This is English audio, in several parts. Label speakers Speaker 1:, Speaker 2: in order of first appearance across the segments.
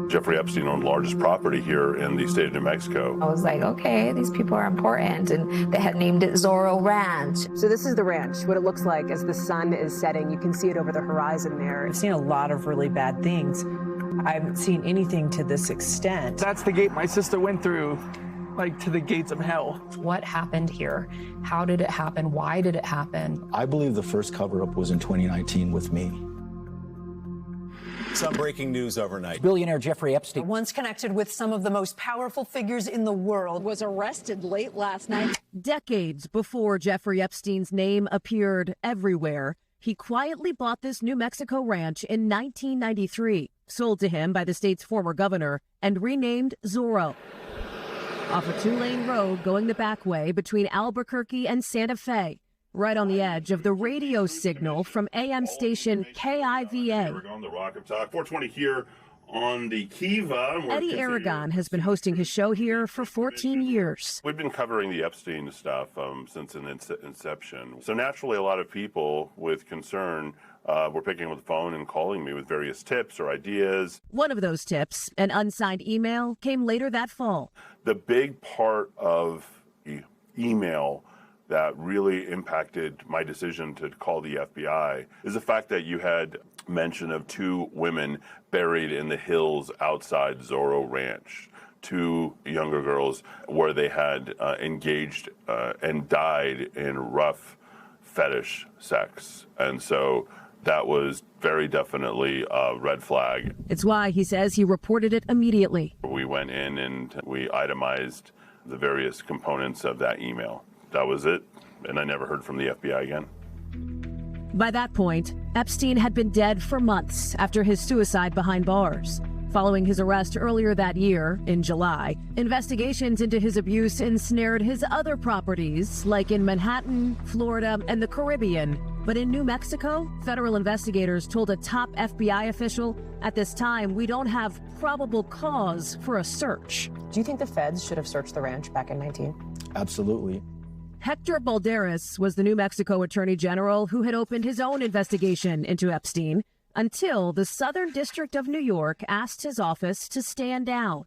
Speaker 1: Jeffrey Epstein owned the largest property here in the state of New Mexico.
Speaker 2: I was like, okay, these people are important, and they had named it Zorro Ranch.
Speaker 3: So this is the ranch, what it looks like as the sun is setting. You can see it over the horizon there.
Speaker 4: I've seen a lot of really bad things. I haven't seen anything to this extent.
Speaker 5: That's the gate my sister went through, like to the gates of hell.
Speaker 6: What happened here? How did it happen? Why did it happen?
Speaker 7: I believe the first cover-up was in 2019 with me.
Speaker 8: Some breaking news overnight.
Speaker 9: Billionaire Jeffrey Epstein,
Speaker 10: once connected with some of the most powerful figures in the world, was arrested late last night.
Speaker 11: Decades before Jeffrey Epstein's name appeared everywhere, he quietly bought this New Mexico ranch in 1993, sold to him by the state's former governor, and renamed Zorro. Off a two-lane road going the back way between Albuquerque and Santa Fe, right on the edge of the radio signal from AM station KIVA.
Speaker 1: We're on the Rock of Talk, 420 here on the Kiva.
Speaker 11: Eddie Aragon has been hosting his show here for 14 years.
Speaker 1: We've been covering the Epstein stuff since inception. So naturally, a lot of people with concern were picking up the phone and calling me with various tips or ideas.
Speaker 11: One of those tips, an unsigned email, came later that fall.
Speaker 1: The big part of email that really impacted my decision to call the FBI is the fact that you had mention of two women buried in the hills outside Zorro Ranch, two younger girls where they had engaged and died in rough fetish sex. And so that was very definitely a red flag.
Speaker 11: It's why he says he reported it immediately.
Speaker 1: We went in and we itemized the various components of that email. That was it, and I never heard from the FBI again.
Speaker 11: By that point, Epstein had been dead for months after his suicide behind bars. Following his arrest earlier that year, in July, investigations into his abuse ensnared his other properties, like in Manhattan, Florida, and the Caribbean. But in New Mexico, federal investigators told a top FBI official, at this time, we don't have probable cause for a search.
Speaker 3: Do you think the feds should have searched the ranch back in 19?
Speaker 7: Absolutely.
Speaker 11: Hector Balderas was the New Mexico Attorney General who had opened his own investigation into Epstein until the Southern District of New York asked his office to stand down.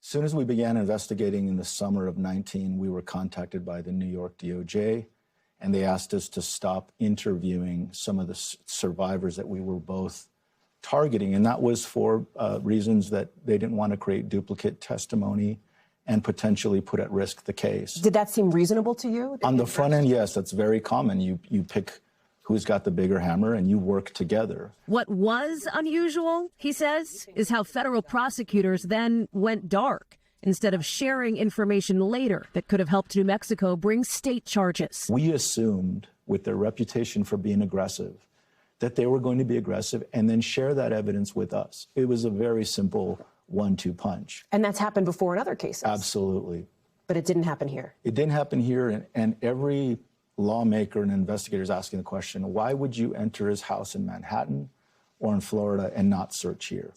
Speaker 7: As soon as we began investigating in the summer of 19, we were contacted by the New York DOJ, and they asked us to stop interviewing some of the survivors that we were both targeting. And that was for reasons that they didn't want to create duplicate testimony and potentially put at risk the case.
Speaker 3: Did that seem reasonable to you?
Speaker 7: On the front end, yes, that's very common. You pick who's got the bigger hammer and you work together.
Speaker 11: What was unusual, he says, is how federal prosecutors then went dark instead of sharing information later that could have helped New Mexico bring state charges.
Speaker 7: We assumed, with their reputation for being aggressive, that they were going to be aggressive and then share that evidence with us. It was a very simple 1-2 punch.
Speaker 3: And that's happened before in other cases?
Speaker 7: Absolutely.
Speaker 3: But it didn't happen here?
Speaker 7: It didn't happen here, and every lawmaker and investigator is asking the question, why would you enter his house in Manhattan or in Florida and not search here?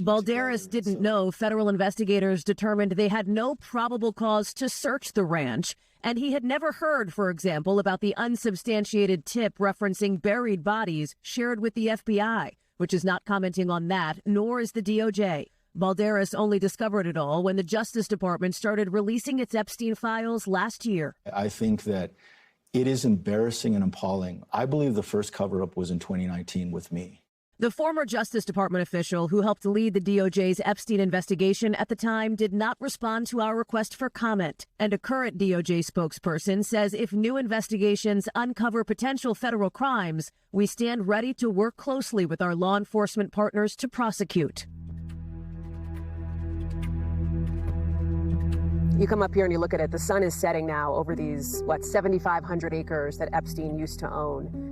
Speaker 11: Balderas didn't know federal investigators determined they had no probable cause to search the ranch, and he had never heard, for example, about the unsubstantiated tip referencing buried bodies shared with the FBI, which is not commenting on that, nor is the DOJ. Balderas only discovered it all when the Justice Department started releasing its Epstein files last year.
Speaker 7: I think that it is embarrassing and appalling. I believe the first cover-up was in 2019 with me.
Speaker 11: The former Justice Department official who helped lead the DOJ's Epstein investigation at the time did not respond to our request for comment. And a current DOJ spokesperson says if new investigations uncover potential federal crimes, we stand ready to work closely with our law enforcement partners to prosecute.
Speaker 3: You come up here and you look at it, the sun is setting now over these, 7,500 acres that Epstein used to own.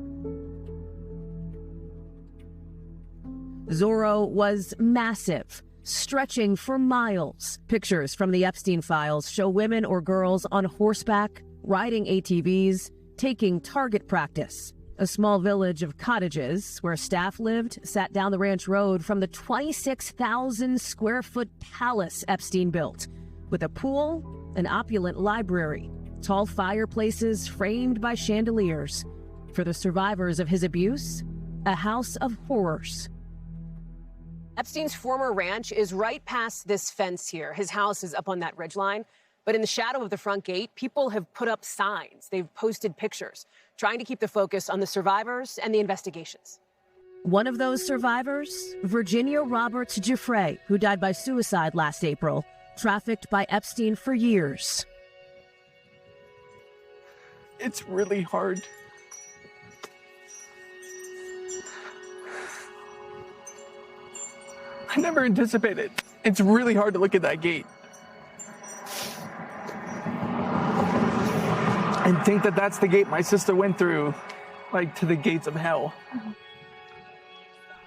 Speaker 11: Zorro was massive, stretching for miles. Pictures from the Epstein files show women or girls on horseback, riding ATVs, taking target practice. A small village of cottages where staff lived sat down the ranch road from the 26,000 square foot palace Epstein built, with a pool, an opulent library, tall fireplaces framed by chandeliers. For the survivors of his abuse, a house of horrors.
Speaker 3: Epstein's former ranch is right past this fence here. His house is up on that ridgeline. But in the shadow of the front gate, people have put up signs. They've posted pictures, trying to keep the focus on the survivors and the investigations.
Speaker 11: One of those survivors, Virginia Giuffre, who died by suicide last April, trafficked by Epstein for years.
Speaker 5: It's really hard. I never anticipated. It's really hard to look at that gate and think that that's the gate my sister went through, like to the gates of hell.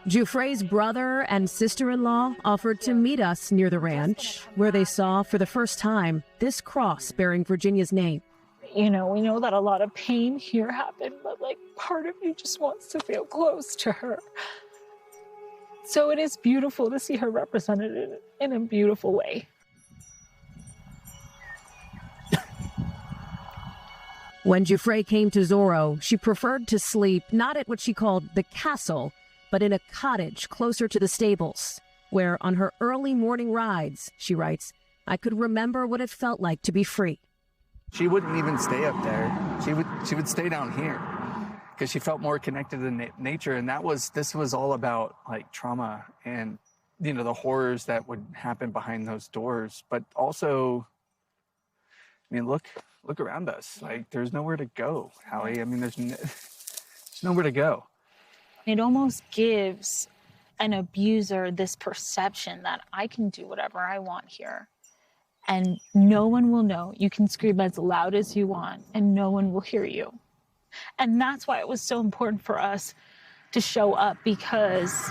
Speaker 11: Giuffre's brother and sister-in-law offered to meet us near the ranch, where they saw for the first time this cross bearing Virginia's name.
Speaker 8: You know, we know that a lot of pain here happened, but like part of me just wants to feel close to her. So it is beautiful to see her represented in a beautiful way.
Speaker 11: When Giuffre came to Zorro, she preferred to sleep not at what she called the castle, but in a cottage closer to the stables, where on her early morning rides, she writes, I could remember what it felt like to be free.
Speaker 5: She wouldn't even stay up there. She would stay down here because she felt more connected to nature. And this was all about like trauma and, you know, the horrors that would happen behind those doors. But also, I mean, look around us. Like, there's nowhere to go, Hallie. I mean, there's nowhere to go.
Speaker 8: It almost gives an abuser this perception that I can do whatever I want here. And no one will know. You can scream as loud as you want, and no one will hear you. And that's why it was so important for us to show up, because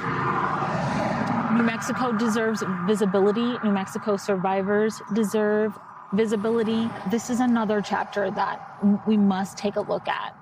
Speaker 8: New Mexico deserves visibility. New Mexico survivors deserve visibility. This is another chapter that we must take a look at.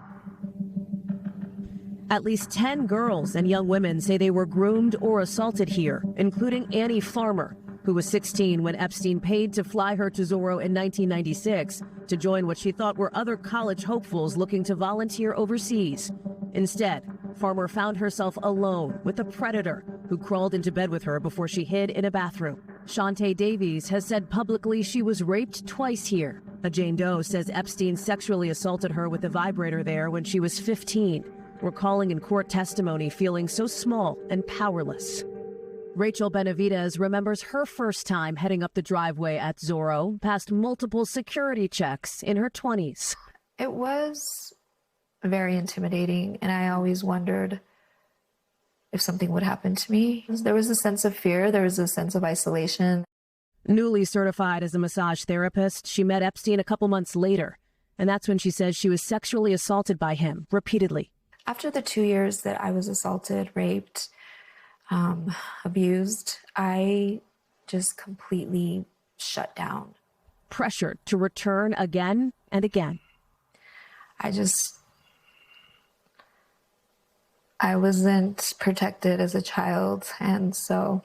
Speaker 11: At least 10 girls and young women say they were groomed or assaulted here, including Annie Farmer, who was 16 when Epstein paid to fly her to Zorro in 1996 to join what she thought were other college hopefuls looking to volunteer overseas. Instead, Farmer found herself alone with a predator who crawled into bed with her before she hid in a bathroom. Shantae Davies has said publicly she was raped twice here. A Jane Doe says Epstein sexually assaulted her with a vibrator there when she was 15, recalling in court testimony feeling so small and powerless. Rachel Benavidez remembers her first time heading up the driveway at Zorro, past multiple security checks in her 20s.
Speaker 2: It was very intimidating, and I always wondered if something would happen to me. There was a sense of fear. There was a sense of isolation.
Speaker 11: Newly certified as a massage therapist, she met Epstein a couple months later, and that's when she says she was sexually assaulted by him repeatedly.
Speaker 2: After the 2 years that I was assaulted, raped, abused, I just completely shut down.
Speaker 11: Pressured to return again and again.
Speaker 2: I wasn't protected as a child, and so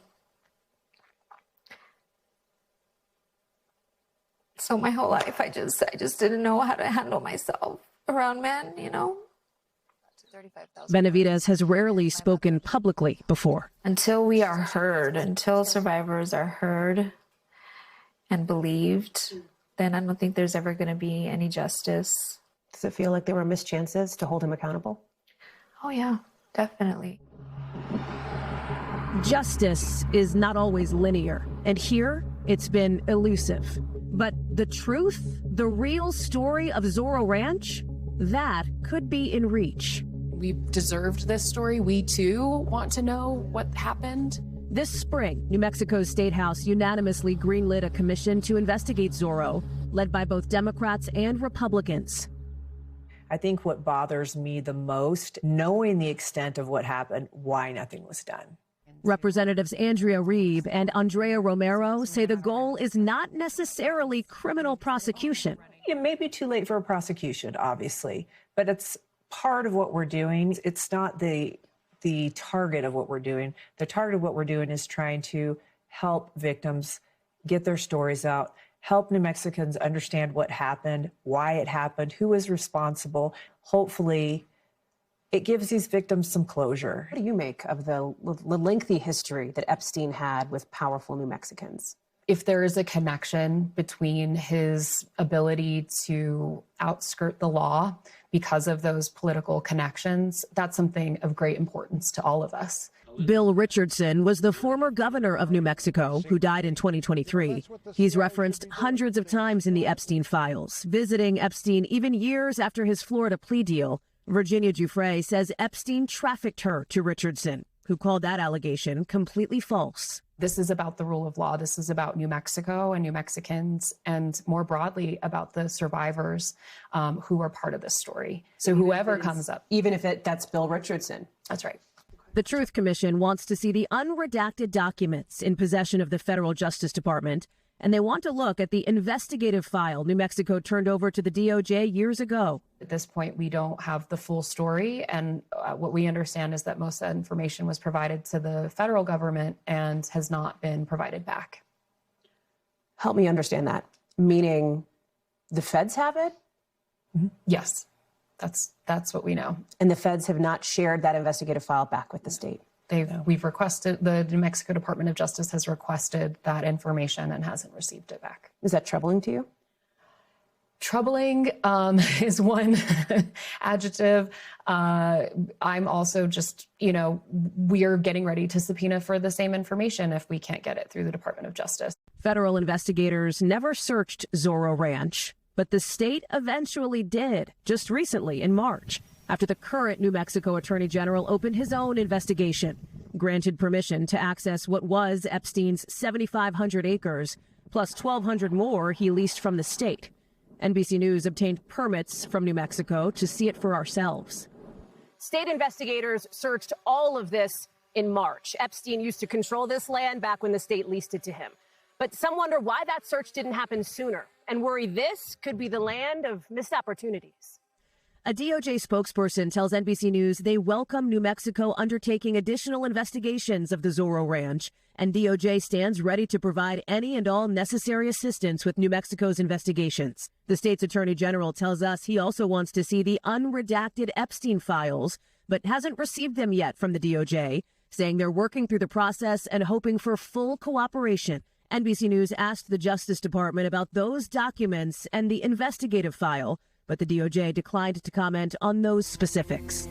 Speaker 2: my whole life I just didn't know how to handle myself around men, you know.
Speaker 11: Benavidez has rarely spoken publicly before.
Speaker 2: Until we are heard, until survivors are heard and believed, then I don't think there's ever going to be any justice.
Speaker 3: Does it feel like there were missed chances to hold him accountable?
Speaker 2: Oh, yeah, definitely.
Speaker 11: Justice is not always linear, and here it's been elusive. But the truth, the real story of Zorro Ranch, that could be in reach.
Speaker 9: We deserved this story. We, too, want to know what happened.
Speaker 11: This spring, New Mexico's State House unanimously greenlit a commission to investigate Zorro, led by both Democrats and Republicans.
Speaker 4: I think what bothers me the most, knowing the extent of what happened, why nothing was done.
Speaker 11: Representatives Andrea Reeb and Andrea Romero say the goal is not necessarily criminal prosecution.
Speaker 4: It may be too late for a prosecution, obviously, but it's part of what we're doing. It's not the target of what we're doing. The target of what we're doing is trying to help victims get their stories out, help New Mexicans understand what happened, why it happened, who is responsible, hopefully It gives these victims some closure.
Speaker 3: What do you make of the lengthy history that Epstein had with powerful New Mexicans?
Speaker 6: If there is a connection between his ability to outskirt the law because of those political connections, that's something of great importance to all of us.
Speaker 11: Bill Richardson was the former governor of New Mexico who died in 2023. He's referenced hundreds of times in the Epstein files, visiting Epstein even years after his Florida plea deal. Virginia Giuffre says Epstein trafficked her to Richardson, who called that allegation completely false.
Speaker 6: This is about the rule of law. This is about New Mexico and New Mexicans, and more broadly about the survivors who are part of this story. So whoever comes up.
Speaker 3: Even if that's Bill Richardson.
Speaker 6: That's right.
Speaker 11: The Truth Commission wants to see the unredacted documents in possession of the federal Justice Department, and they want to look at the investigative file New Mexico turned over to the DOJ years ago.
Speaker 6: At this point, we don't have the full story, and what we understand is that most of that information was provided to the federal government and has not been provided back.
Speaker 3: Help me understand that. Meaning the feds have it?
Speaker 6: Mm-hmm. Yes, that's what we know.
Speaker 3: And the feds have not shared that investigative file back with the state?
Speaker 6: We've requested, the New Mexico Department of Justice has requested that information and hasn't received it back.
Speaker 3: Is that troubling to you?
Speaker 6: Troubling is one adjective. I'm also just, we are getting ready to subpoena for the same information if we can't get it through the Department of Justice.
Speaker 11: Federal investigators never searched Zorro Ranch, but the state eventually did just recently in March, after the current New Mexico Attorney General opened his own investigation, granted permission to access what was Epstein's 7,500 acres, plus 1,200 more he leased from the state. NBC News obtained permits from New Mexico to see it for ourselves.
Speaker 3: State investigators searched all of this in March. Epstein used to control this land back when the state leased it to him. But some wonder why that search didn't happen sooner and worry this could be the land of missed opportunities.
Speaker 11: A DOJ spokesperson tells NBC News they welcome New Mexico undertaking additional investigations of the Zorro Ranch, and DOJ stands ready to provide any and all necessary assistance with New Mexico's investigations. The state's attorney general tells us he also wants to see the unredacted Epstein files, but hasn't received them yet from the DOJ, saying they're working through the process and hoping for full cooperation. NBC News asked the Justice Department about those documents and the investigative file, but the DOJ declined to comment on those specifics.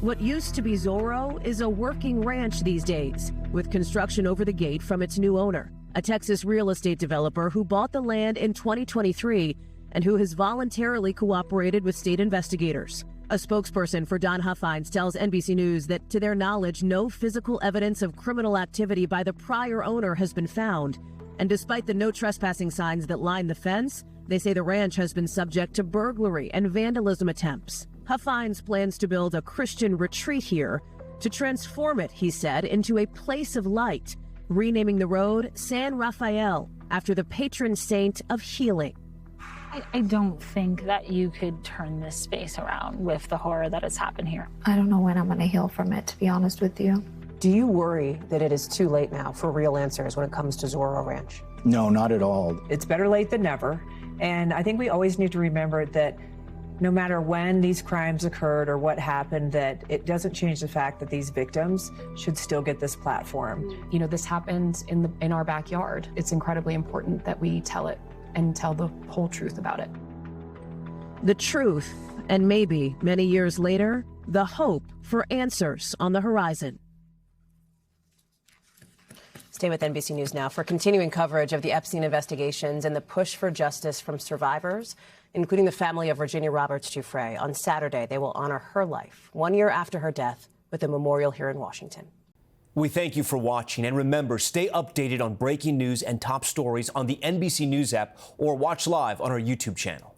Speaker 11: What used to be Zorro is a working ranch these days, with construction over the gate from its new owner, a Texas real estate developer who bought the land in 2023 and who has voluntarily cooperated with state investigators. A spokesperson for Don Huffines tells NBC News that, to their knowledge, no physical evidence of criminal activity by the prior owner has been found. And despite the no trespassing signs that line the fence, they say the ranch has been subject to burglary and vandalism attempts. Huffines plans to build a Christian retreat here to transform it, he said, into a place of light, renaming the road San Rafael after the patron saint of healing.
Speaker 8: I don't think that you could turn this space around with the horror that has happened here.
Speaker 2: I don't know when I'm going to heal from it, to be honest with you.
Speaker 3: Do you worry that it is too late now for real answers when it comes to Zorro Ranch?
Speaker 7: No, not at all.
Speaker 4: It's better late than never. And I think we always need to remember that no matter when these crimes occurred or what happened, that it doesn't change the fact that these victims should still get this platform.
Speaker 6: This happened in our backyard. It's incredibly important that we tell it and tell the whole truth about it.
Speaker 11: The truth, and maybe many years later, the hope for answers on the horizon.
Speaker 3: Stay with NBC News Now for continuing coverage of the Epstein investigations and the push for justice from survivors, including the family of Virginia Giuffre. On Saturday, they will honor her life 1 year after her death with a memorial here in Washington.
Speaker 12: We thank you for watching, and remember, stay updated on breaking news and top stories on the NBC News app or watch live on our YouTube channel.